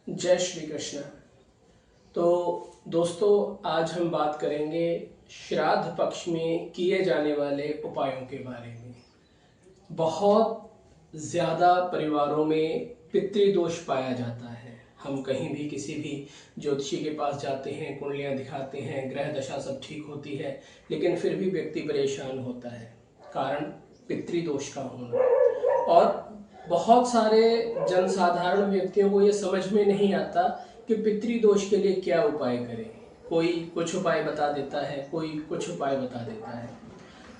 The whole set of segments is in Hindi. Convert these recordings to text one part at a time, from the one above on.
जय श्री कृष्ण। तो दोस्तों, आज हम बात करेंगे श्राद्ध पक्ष में किए जाने वाले उपायों के बारे में। बहुत ज़्यादा परिवारों में पितृदोष पाया जाता है। हम कहीं भी किसी भी ज्योतिषी के पास जाते हैं, कुंडलियाँ दिखाते हैं, ग्रह दशा सब ठीक होती है, लेकिन फिर भी व्यक्ति परेशान होता है। कारण पितृदोष का होना। और बहुत सारे जनसाधारण व्यक्तियों को ये समझ में नहीं आता कि पितृदोष के लिए क्या उपाय करें। कोई कुछ उपाय बता देता है, कोई कुछ उपाय बता देता है।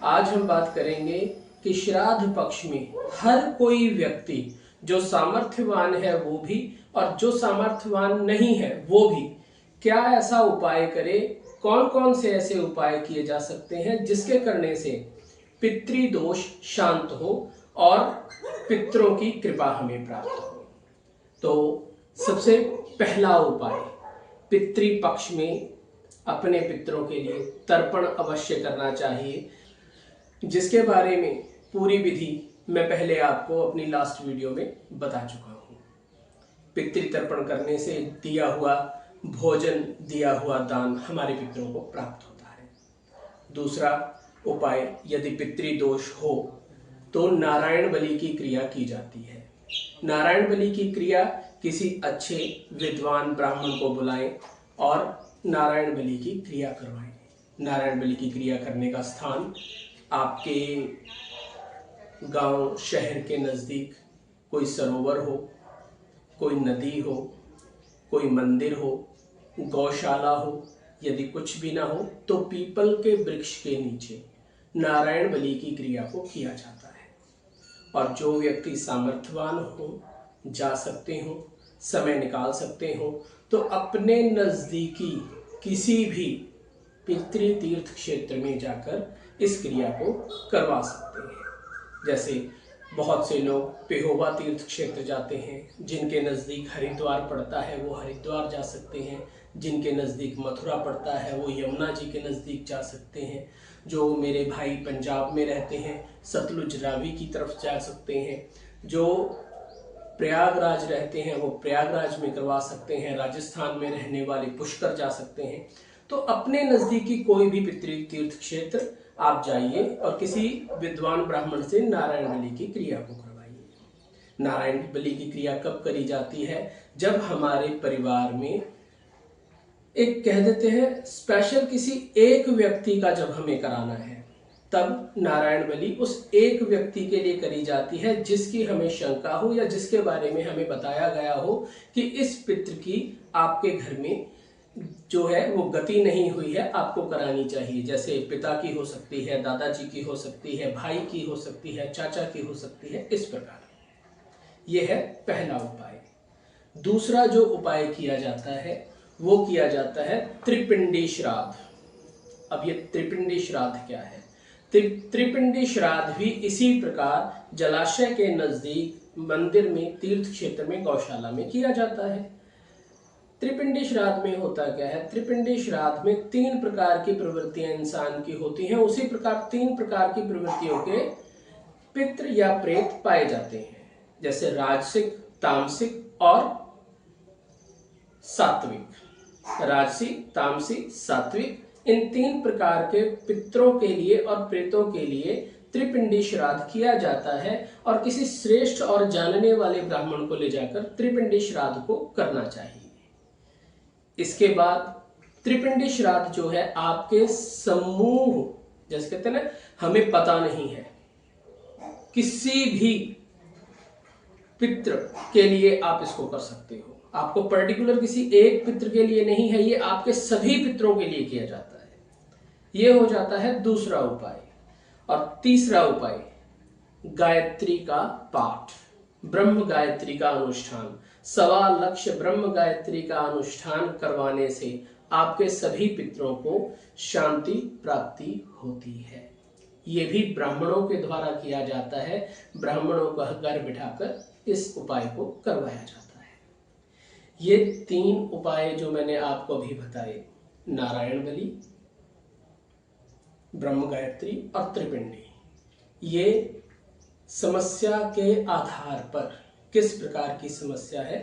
आज हम बात करेंगे कि श्राद्ध पक्ष में हर कोई व्यक्ति, जो सामर्थ्यवान है वो भी और जो सामर्थ्यवान नहीं है वो भी, क्या ऐसा उपाय करे, कौन कौन से ऐसे उपाय किए जा सकते हैं जिसके करने से पितृदोष शांत हो और पितरों की कृपा हमें प्राप्त हो। तो सबसे पहला उपाय, पितृपक्ष में अपने पितरों के लिए तर्पण अवश्य करना चाहिए, जिसके बारे में पूरी विधि मैं पहले आपको अपनी लास्ट वीडियो में बता चुका हूँ। पितृतर्पण करने से दिया हुआ भोजन, दिया हुआ दान हमारे पितरों को प्राप्त होता है। दूसरा उपाय, यदि पितृदोष हो तो नारायण बलि की क्रिया की जाती है। नारायण बलि की क्रिया किसी अच्छे विद्वान ब्राह्मण को बुलाएं और नारायण बलि की क्रिया करवाएं। नारायण बलि की क्रिया करने का स्थान आपके गांव शहर के नज़दीक कोई सरोवर हो, कोई नदी हो, कोई मंदिर हो, गौशाला हो। यदि कुछ भी ना हो तो पीपल के वृक्ष के नीचे नारायण बलि की क्रिया को किया जाता है। और जो व्यक्ति सामर्थ्यवान हो, जा सकते हो, समय निकाल सकते हो, तो अपने नज़दीकी किसी भी पितृतीर्थ क्षेत्र में जाकर इस क्रिया को करवा सकते हैं। जैसे बहुत से लोग पेहोवा तीर्थ क्षेत्र जाते हैं, जिनके नज़दीक हरिद्वार पड़ता है वो हरिद्वार जा सकते हैं, जिनके नज़दीक मथुरा पड़ता है वो यमुना जी के नज़दीक जा सकते हैं। जो मेरे भाई पंजाब में रहते हैं, सतलुज रावी की तरफ जा सकते हैं। जो प्रयागराज रहते हैं वो प्रयागराज में करवा सकते हैं। राजस्थान में रहने वाले पुष्कर जा सकते हैं। तो अपने नज़दीकी कोई भी पितृतीर्थ क्षेत्र आप जाइए और किसी विद्वान ब्राह्मण से नारायण बलि की क्रिया को करवाइए। नारायण बलि की क्रिया कब करी जाती है? जब हमारे परिवार में एक कह देते हैं स्पेशल किसी एक व्यक्ति का जब हमें कराना है, तब नारायण बलि उस एक व्यक्ति के लिए करी जाती है जिसकी हमें शंका हो या जिसके बारे में हमें बताया गया हो कि इस पितृ की आपके घर में जो है वो गति नहीं हुई है, आपको करानी चाहिए। जैसे पिता की हो सकती है, दादाजी की हो सकती है, भाई की हो सकती है, चाचा की हो सकती है। इस प्रकार यह है पहला उपाय। दूसरा जो उपाय किया जाता है वो किया जाता है त्रिपिंडी श्राद्ध। अब ये त्रिपिंडी श्राद्ध क्या है? त्रिपिंडी श्राद्ध भी इसी प्रकार जलाशय के नजदीक, मंदिर में, तीर्थ क्षेत्र में, गौशाला में किया जाता है। त्रिपिंडी श्राद्ध में होता क्या है? त्रिपिंडी श्राद्ध में 3 प्रकार की प्रवृत्तियां इंसान की होती हैं। उसी प्रकार 3 प्रकार की प्रवृत्तियों के पितृ या प्रेत पाए जाते हैं, जैसे राजसिक, तामसिक और सात्विक। राजसिक, तामसिक, सात्विक, इन 3 प्रकार के पितरों के लिए और प्रेतों के लिए त्रिपिंडी श्राद्ध किया जाता है। और किसी श्रेष्ठ और जानने वाले ब्राह्मण को ले जाकर त्रिपिंडी श्राद्ध को करना चाहिए। इसके बाद त्रिपिंडी श्राद्ध जो है आपके समूह, जैसे कहते हैं ना, हमें पता नहीं है, किसी भी पितृ के लिए आप इसको कर सकते हो। आपको पर्टिकुलर किसी एक पितृ के लिए नहीं है, ये आपके सभी पितरों के लिए किया जाता है। ये हो जाता है दूसरा उपाय। और तीसरा उपाय, गायत्री का पाठ, ब्रह्म गायत्री का अनुष्ठान। 1.25 लक्ष ब्रह्म गायत्री का अनुष्ठान करवाने से आपके सभी पितरों को शांति प्राप्ति होती है। ये भी ब्राह्मणों के द्वारा किया जाता है। ब्राह्मणों का घर बिठाकर इस उपाय को करवाया जाता है। ये 3 उपाय जो मैंने आपको अभी बताए, नारायण बलि, ब्रह्म गायत्री और त्रिपिंडी, ये समस्या के आधार पर, किस प्रकार की समस्या है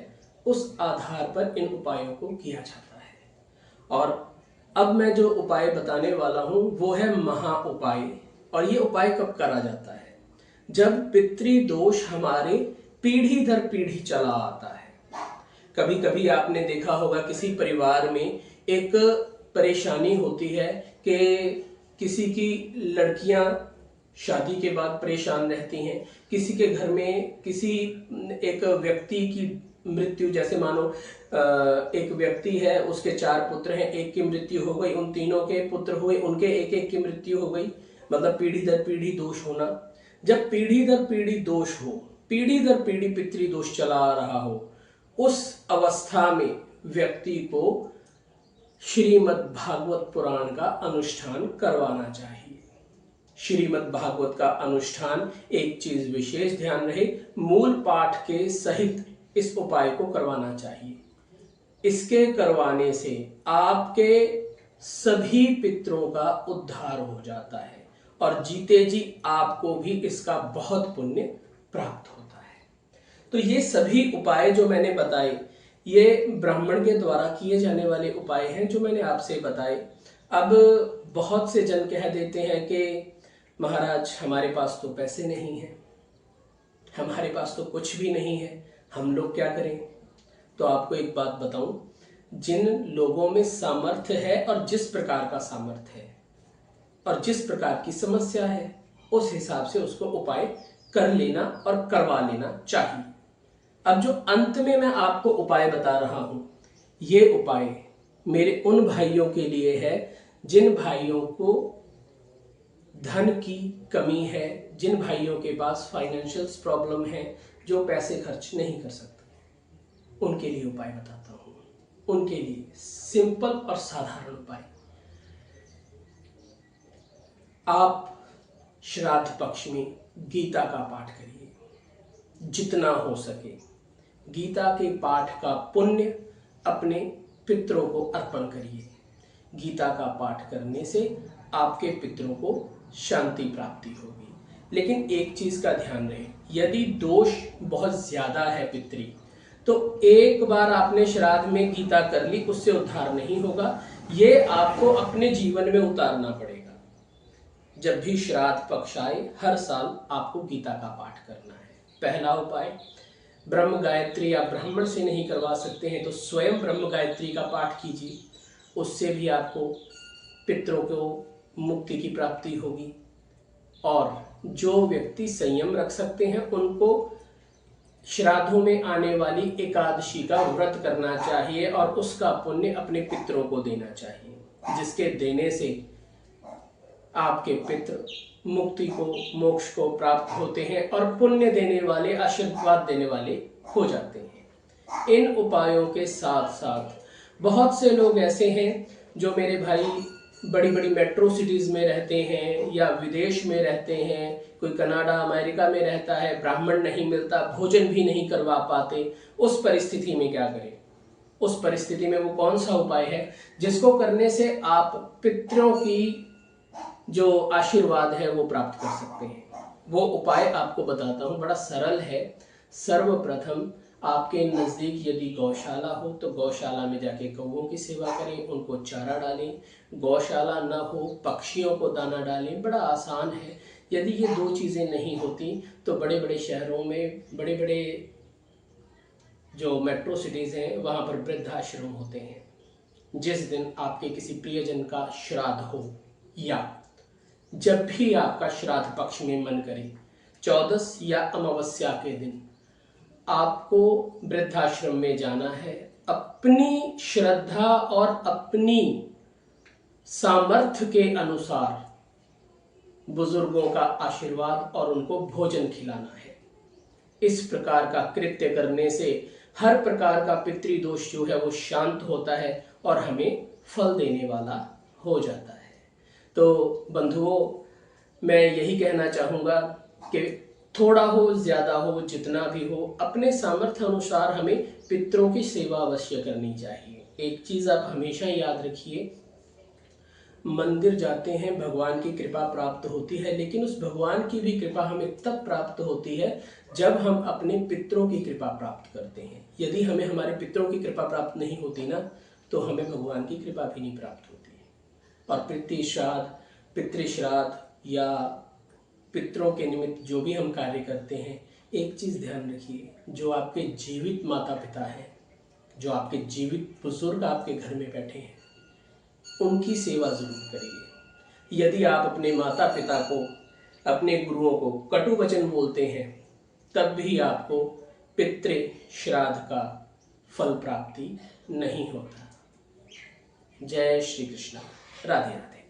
उस आधार पर इन उपायों को किया जाता है। और अब मैं जो उपाय बताने वाला हूँ वो है महा उपाय। और ये उपाय कब करा जाता है? जब पितृदोष हमारे पीढ़ी दर पीढ़ी चला आता है। कभी कभी आपने देखा होगा किसी परिवार में एक परेशानी होती है कि किसी की लड़कियां शादी के बाद परेशान रहती हैं, किसी के घर में किसी एक व्यक्ति की मृत्यु, जैसे मानो एक व्यक्ति है, उसके 4 पुत्र हैं, एक की मृत्यु हो गई, उन तीनों के पुत्र हुए, उनके एक एक की मृत्यु हो गई, मतलब पीढ़ी दर पीढ़ी दोष होना। जब पीढ़ी दर पीढ़ी दोष हो, पीढ़ी दर पीढ़ी पितृदोष चला आ रहा हो, उस अवस्था में व्यक्ति को श्रीमद् भागवत पुराण का अनुष्ठान करवाना चाहिए। श्रीमद् भागवत का अनुष्ठान, एक चीज विशेष ध्यान रहे, मूल पाठ के सहित इस उपाय को करवाना चाहिए। इसके करवाने से आपके सभी पितरों का उद्धार हो जाता है और जीते जी आपको भी इसका बहुत पुण्य प्राप्त होता है। तो ये सभी उपाय जो मैंने बताए, ये ब्राह्मण के द्वारा किए जाने वाले उपाय हैं जो मैंने आपसे बताए। अब बहुत से जन कह देते हैं कि महाराज हमारे पास तो पैसे नहीं हैं, हमारे पास तो कुछ भी नहीं है, हम लोग क्या करें? तो आपको एक बात बताऊं, जिन लोगों में सामर्थ्य है और जिस प्रकार का सामर्थ्य है और जिस प्रकार की समस्या है, उस हिसाब से उसको उपाय कर लेना और करवा लेना चाहिए। अब जो अंत में मैं आपको उपाय बता रहा हूं, ये उपाय मेरे उन भाइयों के लिए है जिन भाइयों को धन की कमी है, जिन भाइयों के पास फाइनेंशियल प्रॉब्लम है, जो पैसे खर्च नहीं कर सकते, उनके लिए उपाय बताता हूं। उनके लिए सिंपल और साधारण उपाय। आप श्राद्ध पक्ष में गीता का पाठ करिए, जितना हो सके। गीता के पाठ का पुण्य अपने पितरों को अर्पण करिए। गीता का पाठ करने से आपके पितरों को शांति प्राप्ति होगी। लेकिन एक चीज का ध्यान रहे, यदि दोष बहुत ज्यादा है पितरी, तो एक बार आपने श्राद्ध में गीता कर ली, उससे उद्धार नहीं होगा। ये आपको अपने जीवन में उतारना पड़ेगा। जब भी श्राद्ध पक्ष आए, हर साल आपको गीता का पाठ करना है। पहला उपाय, ब्रह्म गायत्री आप ब्राह्मण से नहीं करवा सकते हैं तो स्वयं ब्रह्म गायत्री का पाठ कीजिए, उससे भी आपको पितरों को मुक्ति की प्राप्ति होगी। और जो व्यक्ति संयम रख सकते हैं, उनको श्राद्धों में आने वाली एकादशी का व्रत करना चाहिए और उसका पुण्य अपने पितरों को देना चाहिए, जिसके देने से आपके पितृ मुक्ति को, मोक्ष को प्राप्त होते हैं और पुण्य देने वाले, आशीर्वाद देने वाले हो जाते हैं। इन उपायों के साथ साथ बहुत से लोग ऐसे हैं जो मेरे भाई बड़ी बड़ी मेट्रो सिटीज में रहते हैं या विदेश में रहते हैं, कोई कनाडा अमेरिका में रहता है, ब्राह्मण नहीं मिलता, भोजन भी नहीं करवा पाते। उस परिस्थिति में क्या करें? उस परिस्थिति में वो कौन सा उपाय है जिसको करने से आप पितरों की जो आशीर्वाद है वो प्राप्त कर सकते हैं? वो उपाय आपको बताता हूँ, बड़ा सरल है। सर्वप्रथम आपके नज़दीक यदि गौशाला हो तो गौशाला में जाके कौओं की सेवा करें, उनको चारा डालें। गौशाला न हो, पक्षियों को दाना डालें। बड़ा आसान है। यदि ये 2 चीज़ें नहीं होती तो बड़े बड़े शहरों में, बड़े बड़े जो मेट्रो सिटीज़ हैं, वहाँ पर वृद्धाश्रम होते हैं। जिस दिन आपके किसी प्रियजन का श्राद्ध हो या जब भी आपका श्राद्ध पक्ष में मन करे, 14 या अमावस्या के दिन आपको वृद्धाश्रम में जाना है। अपनी श्रद्धा और अपनी सामर्थ्य के अनुसार बुजुर्गों का आशीर्वाद और उनको भोजन खिलाना है। इस प्रकार का कृत्य करने से हर प्रकार का पितृदोष जो है वो शांत होता है और हमें फल देने वाला हो जाता है। तो बंधुओं, मैं यही कहना चाहूँगा कि थोड़ा हो, ज़्यादा हो, जितना भी हो, अपने सामर्थ्य अनुसार हमें पितरों की सेवा अवश्य करनी चाहिए। एक चीज़ आप हमेशा याद रखिए, मंदिर जाते हैं, भगवान की कृपा प्राप्त होती है, लेकिन उस भगवान की भी कृपा हमें तब प्राप्त होती है जब हम अपने पितरों की कृपा प्राप्त करते हैं। यदि हमें हमारे पितरों की कृपा प्राप्त नहीं होती ना, तो हमें भगवान की कृपा भी नहीं प्राप्त होती है। और पितृश्राद्ध या पितरों के निमित्त जो भी हम कार्य करते हैं, एक चीज़ ध्यान रखिए, जो आपके जीवित माता पिता हैं, जो आपके जीवित बुजुर्ग आपके घर में बैठे हैं, उनकी सेवा जरूर करिए। यदि आप अपने माता पिता को, अपने गुरुओं को कटु वचन बोलते हैं, तब भी आपको पितृ श्राद्ध का फल प्राप्ति नहीं होता। जय श्री कृष्ण। राधे राधे।